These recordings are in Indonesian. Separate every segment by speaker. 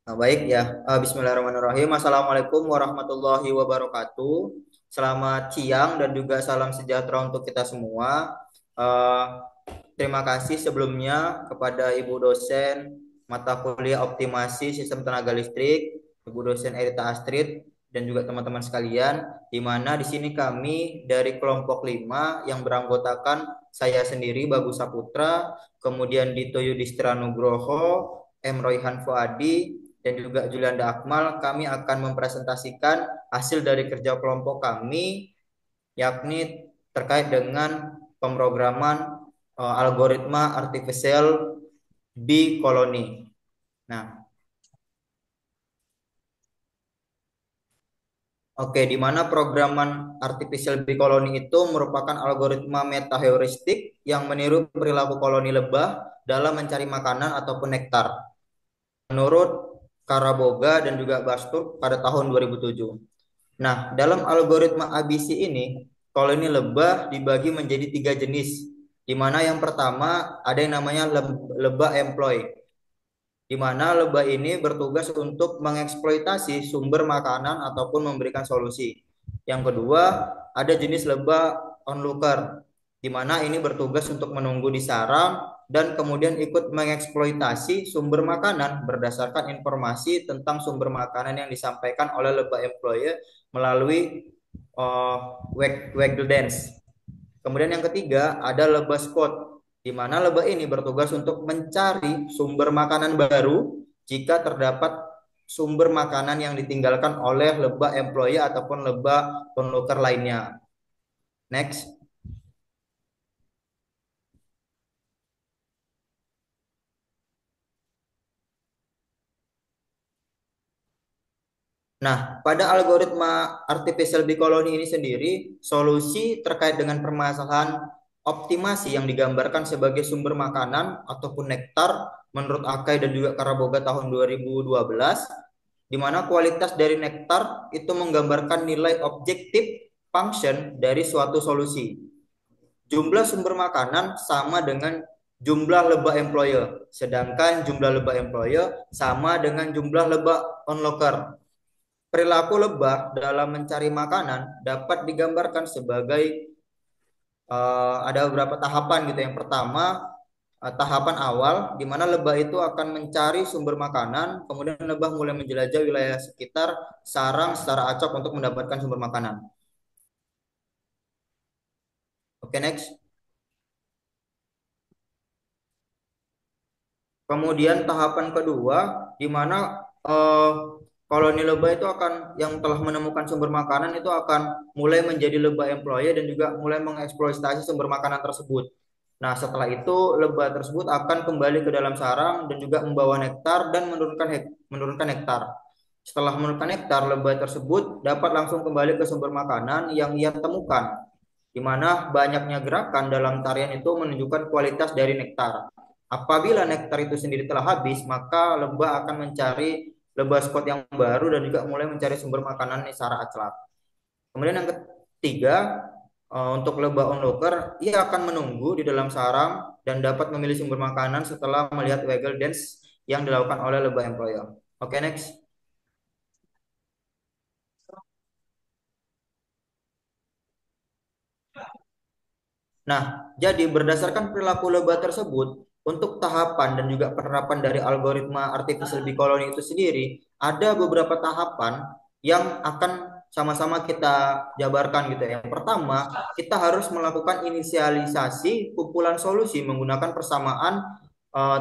Speaker 1: Baik ya. Bismillahirrahmanirrahim. Assalamualaikum warahmatullahi wabarakatuh. Selamat siang dan juga salam sejahtera untuk kita semua. Eh, Terima kasih sebelumnya kepada Ibu dosen mata kuliah optimasi sistem tenaga listrik, Ibu dosen Erita Astrid dan juga teman-teman sekalian, di mana di sini kami dari kelompok 5 yang beranggotakan saya sendiri Bagus Saputra, kemudian Dito Yudhistira Nugroho, M. Royhan Fuadi, dan juga Julianda Akmal, kami akan mempresentasikan hasil dari kerja kelompok kami, yakni terkait dengan pemrograman algoritma artificial bee colony. Nah, oke, di mana programan artificial bee colony itu merupakan algoritma meta heuristik yang meniru perilaku koloni lebah dalam mencari makanan ataupun nektar. Menurut Karaboga dan juga Bastur pada tahun 2007. Nah, dalam algoritma ABC ini, koloni lebah dibagi menjadi 3 jenis, di mana yang pertama ada yang namanya lebah employ, di mana lebah ini bertugas untuk mengeksploitasi sumber makanan ataupun memberikan solusi. Yang kedua, ada jenis lebah onlooker, di mana ini bertugas untuk menunggu di sarang dan kemudian ikut mengeksploitasi sumber makanan berdasarkan informasi tentang sumber makanan yang disampaikan oleh lebah employer melalui waggle dance. Kemudian yang ketiga ada lebah spot, di mana lebah ini bertugas untuk mencari sumber makanan baru jika terdapat sumber makanan yang ditinggalkan oleh lebah employee ataupun lebah onlooker lainnya. Next. Nah, pada algoritma artificial bee colony ini sendiri, solusi terkait dengan permasalahan optimasi yang digambarkan sebagai sumber makanan ataupun nektar menurut Akai dan juga Karaboga tahun 2012, di mana kualitas dari nektar itu menggambarkan nilai objektif function dari suatu solusi. Jumlah sumber makanan sama dengan jumlah lebah employer, sedangkan jumlah lebah employer sama dengan jumlah lebah onlooker. Perilaku lebah dalam mencari makanan dapat digambarkan sebagai ada beberapa tahapan gitu. Yang pertama, tahapan awal di mana lebah itu akan mencari sumber makanan, kemudian lebah mulai menjelajah wilayah sekitar sarang secara acak untuk mendapatkan sumber makanan. Oke, next. Kemudian tahapan kedua di mana koloni lebah itu akan yang telah menemukan sumber makanan itu akan mulai menjadi lebah employee dan juga mulai mengeksploitasi sumber makanan tersebut. Nah, setelah itu lebah tersebut akan kembali ke dalam sarang dan juga membawa nektar dan menurunkan nektar. Setelah menurunkan nektar, lebah tersebut dapat langsung kembali ke sumber makanan yang ia temukan, di mana banyaknya gerakan dalam tarian itu menunjukkan kualitas dari nektar. Apabila nektar itu sendiri telah habis, maka lebah akan mencari lebah spot yang baru dan juga mulai mencari sumber makanan secara acak. Kemudian yang ketiga, untuk lebah onlooker, ia akan menunggu di dalam sarang dan dapat memilih sumber makanan setelah melihat waggle dance yang dilakukan oleh lebah employer. Oke, next. Nah, jadi berdasarkan perilaku lebah tersebut, untuk tahapan dan juga penerapan dari algoritma artificial bee colony itu sendiri, ada beberapa tahapan yang akan sama-sama kita jabarkan gitu ya. Yang pertama, kita harus melakukan inisialisasi kumpulan solusi menggunakan eh,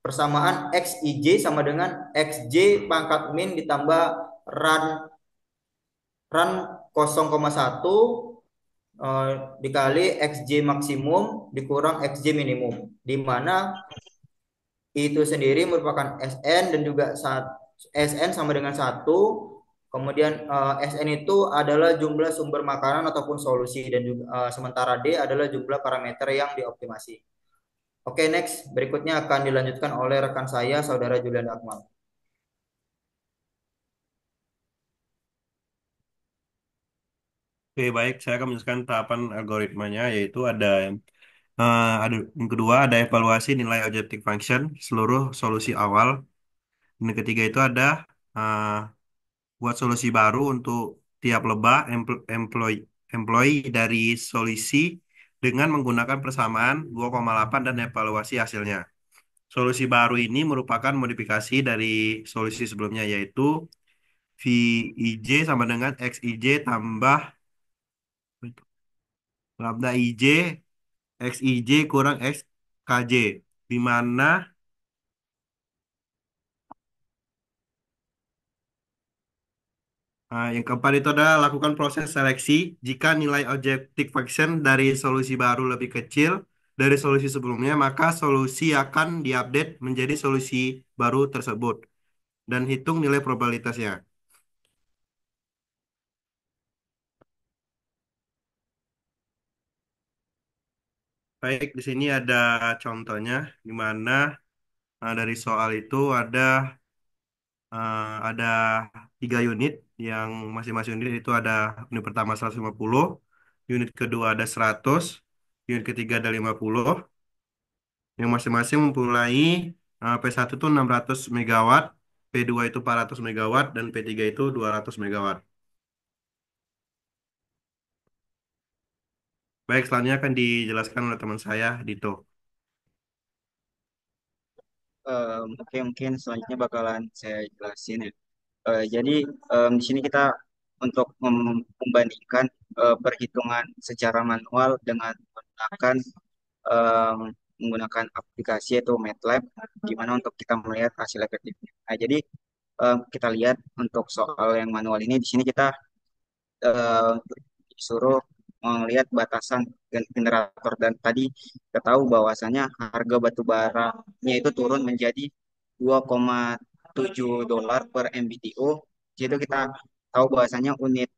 Speaker 1: persamaan XIJ sama dengan XJ pangkat min ditambah run run 0,1 eh, dikali XJ maksimum dikurang XJ minimum, di mana itu sendiri merupakan SN dan juga SN sama dengan satu. Kemudian SN itu adalah jumlah sumber makanan ataupun solusi dan juga sementara D adalah jumlah parameter yang dioptimasi. Oke, next. Berikutnya akan dilanjutkan oleh rekan saya, Saudara Julian Akmal.
Speaker 2: Oke, baik. Saya akan menjelaskan tahapan algoritmanya, yaitu ada yang kedua ada evaluasi nilai objective function seluruh solusi awal. Dan yang ketiga itu ada uh, buat solusi baru untuk tiap lebah employee dari solusi dengan menggunakan persamaan 2,8 dan evaluasi hasilnya. Solusi baru ini merupakan modifikasi dari solusi sebelumnya yaitu VIJ sama dengan XIJ tambah lambda IJ XIJ kurang XKJ, di mana yang keempat itu adalah lakukan proses seleksi jika nilai objective function dari solusi baru lebih kecil dari solusi sebelumnya, maka solusi akan diupdate menjadi solusi baru tersebut dan hitung nilai probabilitasnya. Baik, di sini ada contohnya di mana dari soal itu ada 3 unit yang masing-masing unit itu ada unit pertama 150, unit kedua ada 100, unit ketiga ada 50, yang masing-masing mempunyai P1 itu 600 megawatt, P2 itu 400 megawatt, dan P3 itu 200 megawatt. Baik, selanjutnya akan dijelaskan oleh teman saya, Dito.
Speaker 3: Oke, mungkin selanjutnya bakalan saya jelasin ya. Jadi di sini kita untuk membandingkan perhitungan secara manual dengan em, menggunakan aplikasi atau MATLAB, gimana untuk kita melihat hasil efektifnya. Nah, jadi kita lihat untuk soal yang manual ini, di sini kita eh, disuruh melihat batasan generator dan tadi kita tahu bahwasanya harga batu baranya itu turun menjadi 2,7 dolar per MBTU. Jadi kita tahu bahwasanya unit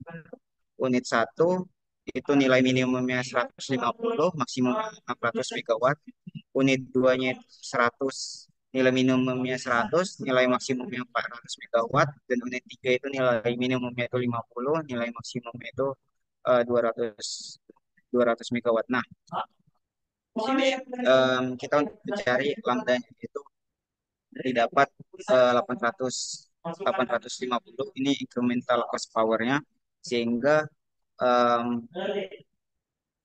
Speaker 3: unit satu itu nilai minimumnya 150, maksimum 600 megawatt. Unit 2-nya 100, nilai minimumnya 100, nilai maksimumnya 400 megawatt. Dan unit 3 itu nilai minimumnya itu 50, nilai maksimumnya itu 200 200 megawatt. Nah, di sini kita untuk mencari lambdanya itu didapat 800 850 ini incremental cost powernya sehingga em,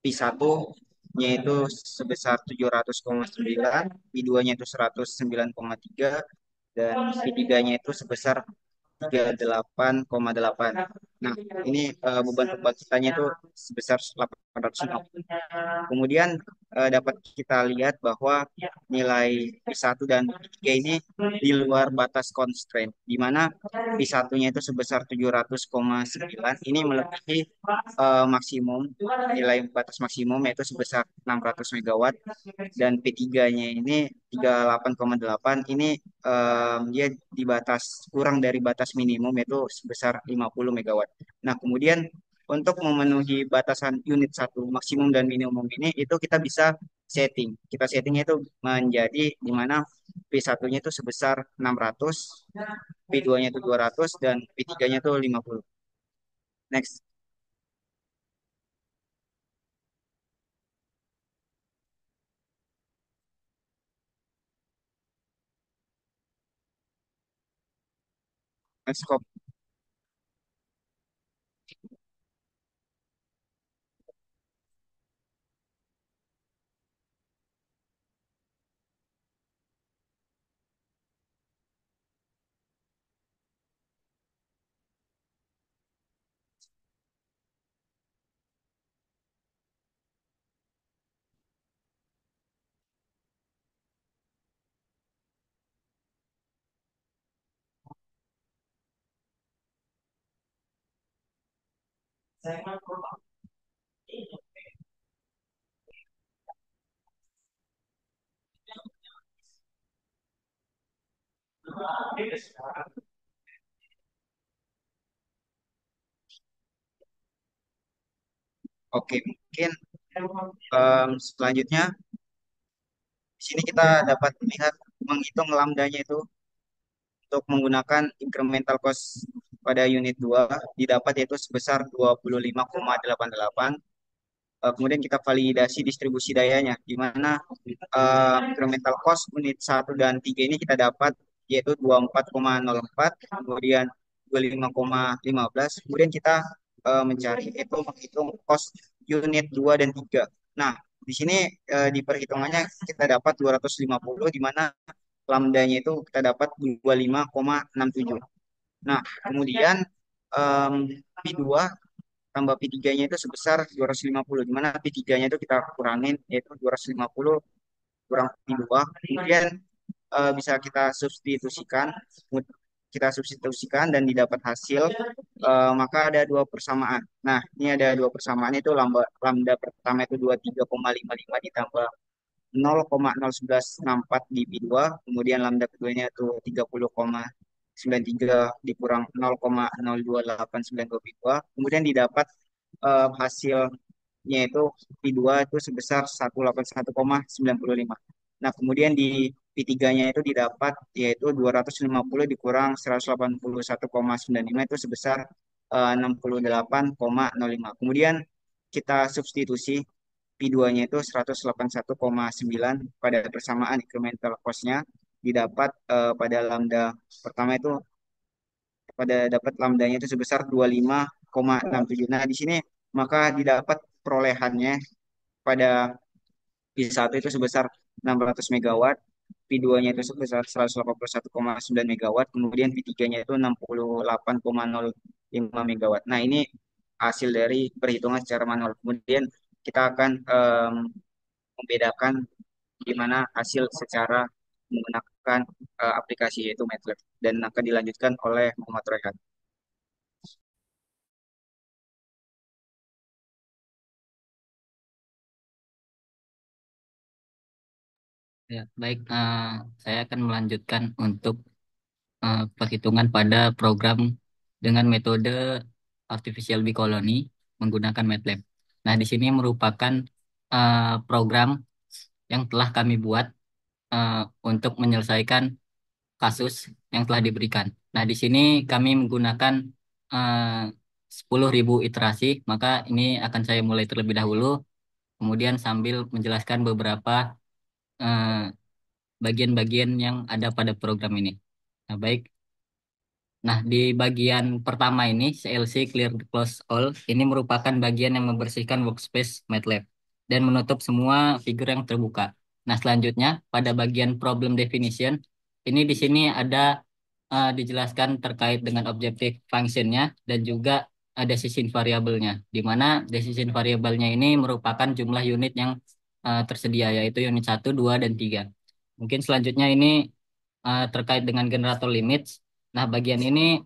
Speaker 3: P1-nya itu sebesar 700,9, P2-nya itu 109,3, dan P3-nya itu sebesar 38,8. Nah, ini beban pembagiannya itu sebesar 850. Kemudian dapat kita lihat bahwa nilai P1 dan P3 ini di luar batas constraint, di mana P1-nya itu sebesar 700,9, ini melebihi maksimum, nilai batas maksimum yaitu sebesar 600 megawatt, dan P3-nya ini 38,8, ini dia di batas kurang dari batas minimum yaitu sebesar 50 megawatt. Nah, kemudian untuk memenuhi batasan unit satu maksimum dan minimum ini itu kita bisa setting. Kita settingnya itu menjadi di mana P1-nya itu sebesar 600, P2-nya itu 200, dan P3-nya itu 50. Next. Next scope. Oke, mungkin selanjutnya di sini kita dapat melihat menghitung lambdanya itu untuk menggunakan incremental cost pada unit 2 didapat yaitu sebesar 25,88. Kemudian kita validasi distribusi dayanya di mana incremental cost unit 1 dan 3 ini kita dapat yaitu 24,04, kemudian 25,15. Kemudian kita mencari itu menghitung cost unit 2 dan 3. Nah, di sini di perhitungannya kita dapat 250, di mana lambdanya itu kita dapat 25,67. Nah, kemudian em, P2 tambah P3-nya itu sebesar 250, di mana P3-nya itu kita kurangin, yaitu 250 kurang P2. Kemudian bisa kita substitusikan dan didapat hasil, maka ada dua persamaan. Nah, ini ada dua persamaan, itu lambda pertama itu 23,55 ditambah 0,01164 di P2, kemudian lambda keduanya itu 30,93 dikurang 0,02892 P2, kemudian didapat hasilnya itu P2 itu sebesar 181,95. Nah, kemudian di P3-nya itu didapat yaitu 250 dikurang 181,95 itu sebesar 68,05. Kemudian kita substitusi P2-nya itu 181,9 pada persamaan incremental cost-nya, didapat pada lambda pertama itu pada dapat lambdanya itu sebesar 25,67. Nah, di sini maka didapat perolehannya pada P1 itu sebesar 600 megawatt, P2-nya itu sebesar 181,9 megawatt, kemudian P3-nya itu 68,05 megawatt. Nah, ini hasil dari perhitungan secara manual. Kemudian kita akan membedakan gimana hasil secara menggunakan aplikasi yaitu MATLAB, dan akan dilanjutkan oleh Muhammad Rehan.
Speaker 4: Ya, baik. Saya akan melanjutkan untuk perhitungan pada program dengan metode artificial bee colony menggunakan MATLAB. Nah, di sini merupakan program yang telah kami buat eh, untuk menyelesaikan kasus yang telah diberikan. Nah, di sini kami menggunakan eh, 10.000 iterasi, maka ini akan saya mulai terlebih dahulu, kemudian sambil menjelaskan beberapa eh, bagian-bagian yang ada pada program ini. Nah, baik. Nah, di bagian pertama ini, CLC Clear Close All, ini merupakan bagian yang membersihkan workspace MATLAB dan menutup semua figur yang terbuka. Nah, selanjutnya, pada bagian problem definition, ini di sini ada dijelaskan terkait dengan objective functionnya dan juga decision variabelnya, di mana decision variabelnya ini merupakan jumlah unit yang tersedia, yaitu unit 1, 2, dan 3. Mungkin selanjutnya ini terkait dengan generator limits. Nah, bagian ini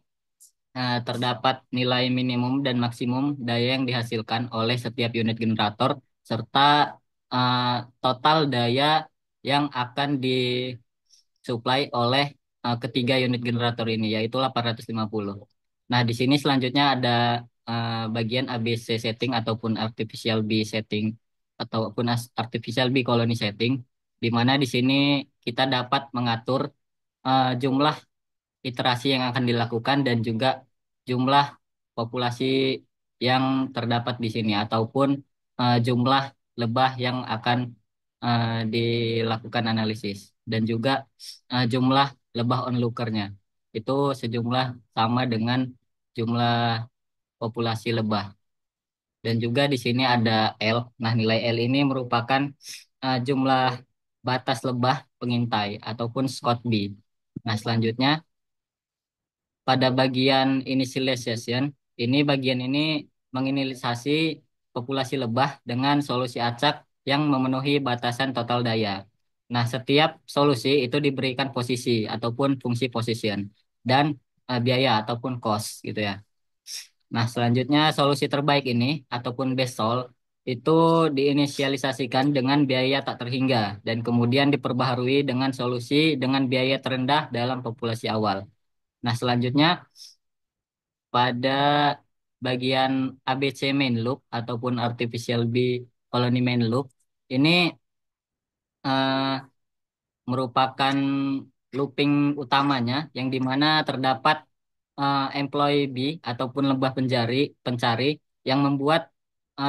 Speaker 4: terdapat nilai minimum dan maksimum daya yang dihasilkan oleh setiap unit generator, serta eh, total daya yang akan disuplai oleh ketiga unit generator ini, yaitu 850. Nah, di sini selanjutnya ada bagian ABC setting ataupun artificial bee setting, ataupun artificial bee colony setting, di mana di sini kita dapat mengatur jumlah iterasi yang akan dilakukan dan juga jumlah populasi yang terdapat di sini ataupun jumlah lebah yang akan dilakukan analisis dan juga jumlah lebah onlookernya itu sejumlah sama dengan jumlah populasi lebah, dan juga di sini ada L. Nah, nilai L ini merupakan jumlah batas lebah pengintai ataupun Scott B. Nah, selanjutnya pada bagian initialization, ini bagian ini menginisialisasi populasi lebah dengan solusi acak yang memenuhi batasan total daya. Nah, setiap solusi itu diberikan posisi ataupun fungsi position dan biaya ataupun cost gitu ya. Nah, selanjutnya solusi terbaik ini ataupun best sol itu diinisialisasikan dengan biaya tak terhingga dan kemudian diperbaharui dengan solusi dengan biaya terendah dalam populasi awal. Nah, selanjutnya pada bagian ABC main loop ataupun artificial bee colony main loop ini eh, merupakan looping utamanya yang dimana terdapat employee bee ataupun lebah pencari yang membuat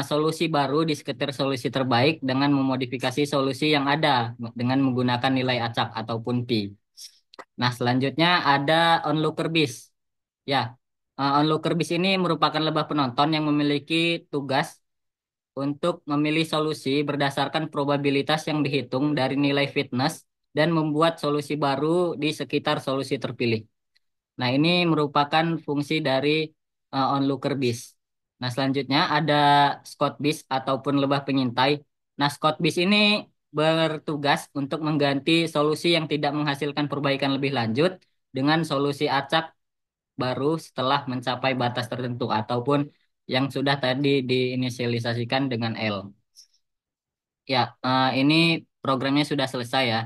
Speaker 4: solusi baru di sekitar solusi terbaik dengan memodifikasi solusi yang ada dengan menggunakan nilai acak ataupun pi. Nah, selanjutnya ada onlooker bis. Ya, onlooker bis ini merupakan lebah penonton yang memiliki tugas untuk memilih solusi berdasarkan probabilitas yang dihitung dari nilai fitness dan membuat solusi baru di sekitar solusi terpilih. Nah, ini merupakan fungsi dari onlooker bis. Nah, selanjutnya ada scout bis ataupun lebah pengintai. Nah, scout bis ini bertugas untuk mengganti solusi yang tidak menghasilkan perbaikan lebih lanjut dengan solusi acak baru setelah mencapai batas tertentu ataupun yang sudah tadi diinisialisasikan dengan L. Ya, ini programnya sudah selesai ya.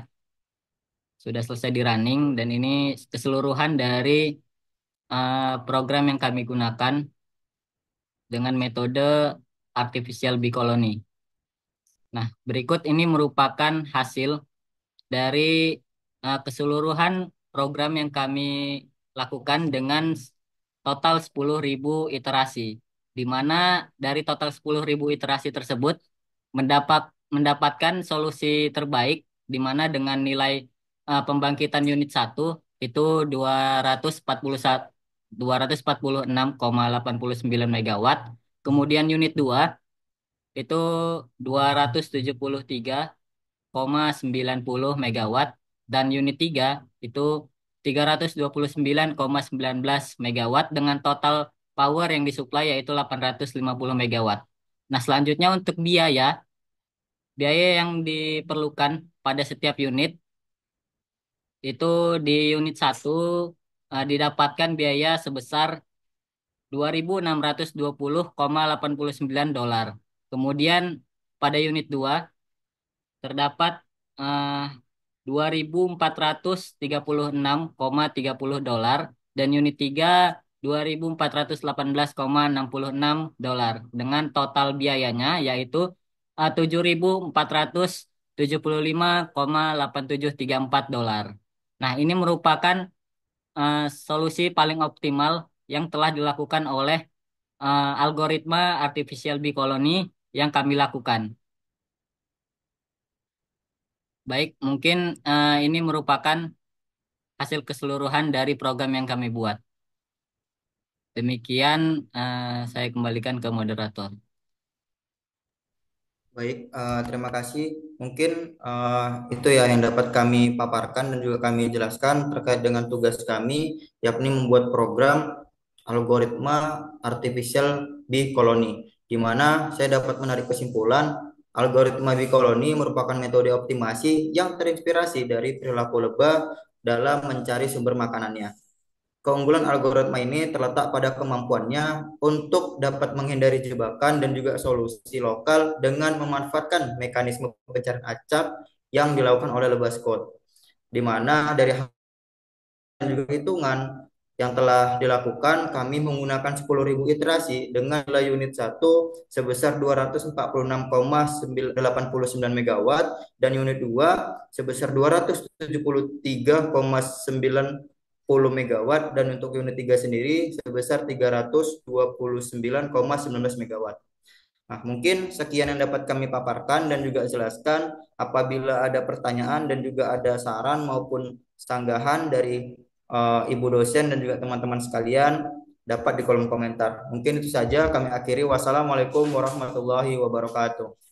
Speaker 4: Sudah selesai di running dan ini keseluruhan dari program yang kami gunakan dengan metode artificial bee colony. Nah, berikut ini merupakan hasil dari keseluruhan program yang kami lakukan dengan total 10.000 iterasi, di mana dari total 10.000 iterasi tersebut mendapatkan solusi terbaik, di mana dengan nilai pembangkitan unit 1 itu 241 246,89 megawatt. Kemudian unit 2 itu 273,90 megawatt dan unit 3 itu 329,19 megawatt dengan total power yang disuplai yaitu 850 megawatt. Nah, selanjutnya untuk biaya yang diperlukan pada setiap unit itu di unit 1 didapatkan biaya sebesar 2.620,89 dolar. Kemudian pada unit 2 terdapat eh, 2.436,30 dolar dan unit 3 2.418,66 dolar dengan total biayanya yaitu 7.475,8734 dolar. Nah, ini merupakan eh, solusi paling optimal yang telah dilakukan oleh algoritma artificial bee colony yang kami lakukan. Baik, mungkin ini merupakan hasil keseluruhan dari program yang kami buat. Demikian, saya kembalikan ke moderator.
Speaker 1: Baik, terima kasih. Mungkin itu ya yang dapat kami paparkan dan juga kami jelaskan terkait dengan tugas kami, yakni membuat program algoritma artificial bee colony, di mana saya dapat menarik kesimpulan algoritma bee colony merupakan metode optimasi yang terinspirasi dari perilaku lebah dalam mencari sumber makanannya. Keunggulan algoritma ini terletak pada kemampuannya untuk dapat menghindari jebakan dan juga solusi lokal dengan memanfaatkan mekanisme pencarian acak yang dilakukan oleh lebah Scott, di mana dari dan juga hitungan yang telah dilakukan, kami menggunakan 10.000 iterasi dengan nilai unit 1 sebesar 246,89 megawatt dan unit 2 sebesar 273,90 megawatt dan untuk unit 3 sendiri sebesar 329,19 megawatt. Nah, mungkin sekian yang dapat kami paparkan dan juga jelaskan. Apabila ada pertanyaan dan juga ada saran maupun sanggahan dari Ibu dosen dan juga teman-teman sekalian, dapat di kolom komentar. Mungkin itu saja kami akhiri. Wassalamualaikum warahmatullahi wabarakatuh.